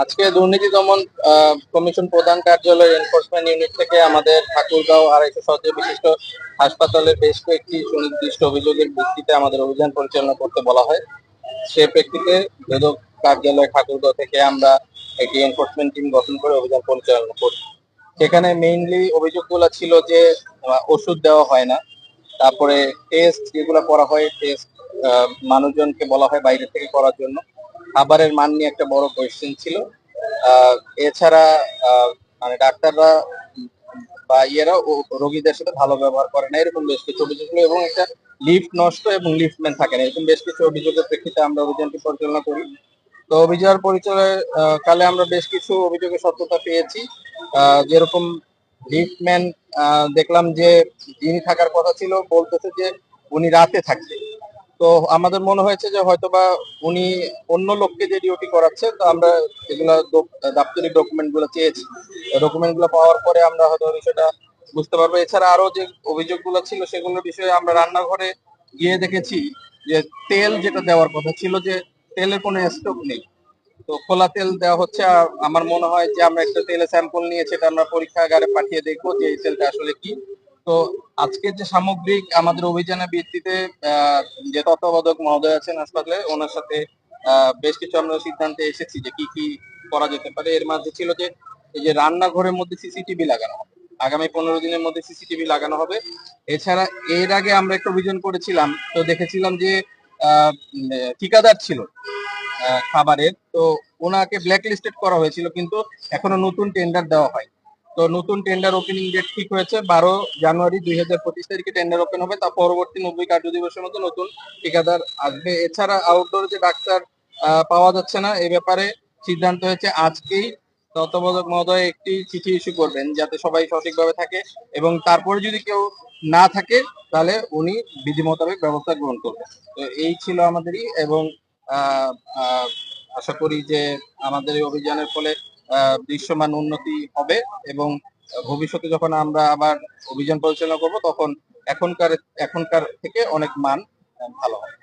আজকে দুর্নীতি দমন কমিশন প্রধান কার্যালয় এনফোর্সমেন্ট ইউনিট থেকে আমাদের ঠাকুরগাঁও 250 শয্যা বিশিষ্ট হাসপাতালের বেশ কয়েকটি সুনির্দিষ্ট অভিযোগের ভিত্তিতে আমাদের অভিযান পরিচালনা করতে বলা হয়। সে প্রেক্ষিতে দুদক কার্যালয় ঠাকুরগাঁও থেকে আমরা একটি এনফোর্সমেন্ট টিম গঠন করে অভিযান পরিচালনা করি। সেখানে মেইনলি অভিযোগগুলো ছিল যে ওষুধ দেওয়া হয় না, তারপরে টেস্ট যেগুলো করা হয় টেস্ট মানুষজনকে বলা হয় বাইরে থেকে করার জন্য। খাবারের মান নিয়ে একটা বড় কোয়েশ্চেন ছিল। আহ, এছাড়া মানে ডাক্তাররা বা ইয়েরা রোগীদের সাথে ভালো ব্যবহার করে না, এরকম বেশ কিছু অভিযোগ ছিল এবং একটা লিফট নষ্ট এবং লিফটম্যান থাকে না, এরকম বেশ কিছু অভিযোগের প্রেক্ষিতে আমরা অভিযানটি পরিচালনা করি। তো অভিযান পরিচালনায় কালে আমরা বেশ কিছু অভিযোগের সত্যতা পেয়েছি। যেরকম লিফটম্যান দেখলাম যে যিনি থাকার কথা ছিল বলতেছে যে উনি রাতে থাকছে। তো আমাদের মনে হয়েছে যে হয়তোবা উনি অন্য লোককে যে ডিউটি করাচ্ছে। তো আমরা এগুলা দাপ্তরিক ডকুমেন্ট গুলো চেয়েছি, ডকুমেন্ট গুলো পাওয়ার পরে আমরা হয়তো বিষয়টা বুঝতে পারবো। এছাড়া আরো যে অভিযোগগুলো ছিল সেগুলোর বিষয়ে আমরা রান্নাঘরে গিয়ে দেখেছি যে তেল যেটা দেওয়ার কথা ছিল, যে তেলের কোনো স্টক নেই। তো খোলা তেল দেওয়া হচ্ছে। আর আমার মনে হয় যে আমরা একটা তেলের স্যাম্পল নিয়ে সেটা আমরা পরীক্ষাগারে পাঠিয়ে দেখবো যে এই তেলটা আসলে কি। তো আজকে যে সামগ্রিক আমাদের অভিযানের ভিত্তিতে আহ, যে তত্ত্বাবধায়ক মহোদয় আছেন হাসপাতালে, ওনার সাথে বেশ কিছু আমরা সিদ্ধান্তে এসেছি যে কি কি করা যেতে পারে। এর মাঝে ছিল যে এই যে রান্নাঘরের মধ্যে সিসিটিভি লাগানো হবে, আগামী 15 দিনের মধ্যে সিসিটিভি লাগানো হবে। এছাড়া এর আগে আমরা একটা অভিযান করেছিলাম, তো দেখেছিলাম যে ঠিকাদার ছিল খাবারের, তো ওনাকে ব্ল্যাক লিস্টেড করা হয়েছিল, কিন্তু এখনো নতুন টেন্ডার দেওয়া হয়। তো নতুন টেন্ডার ওপেনিং ডেট ঠিক হয়েছে 12 জানুয়ারি 2025 তারিখে টেন্ডার ওপেন হবে। তা পরবর্তী 90 কার্য দিবসের মধ্যে নতুন ঠিকাদার আসবে। এছাড়া আউটডোর যে ডাক্তার পাওয়া যাচ্ছে না, এ ব্যাপারে সিদ্ধান্ত হয়েছে আজকেই তত্ত্বাবধায়ক মহোদয় একটি চিঠি ইস্যু করবেন যাতে সবাই সঠিকভাবে থাকে, এবং তারপরে যদি কেউ না থাকে তাহলে উনি বিধি মোতাবেক ব্যবস্থা গ্রহণ করবেন। তো এই ছিল আমাদেরই, এবং আহ, আহ, আশা করি যে আমাদের এই অভিযানের ফলে দৃশ্যমান উন্নতি হবে, এবং ভবিষ্যতে যখন আমরা আবার অভিযান পরিচালনা করব তখন এখনকার এখনকার থেকে অনেক মান ভালো হবে।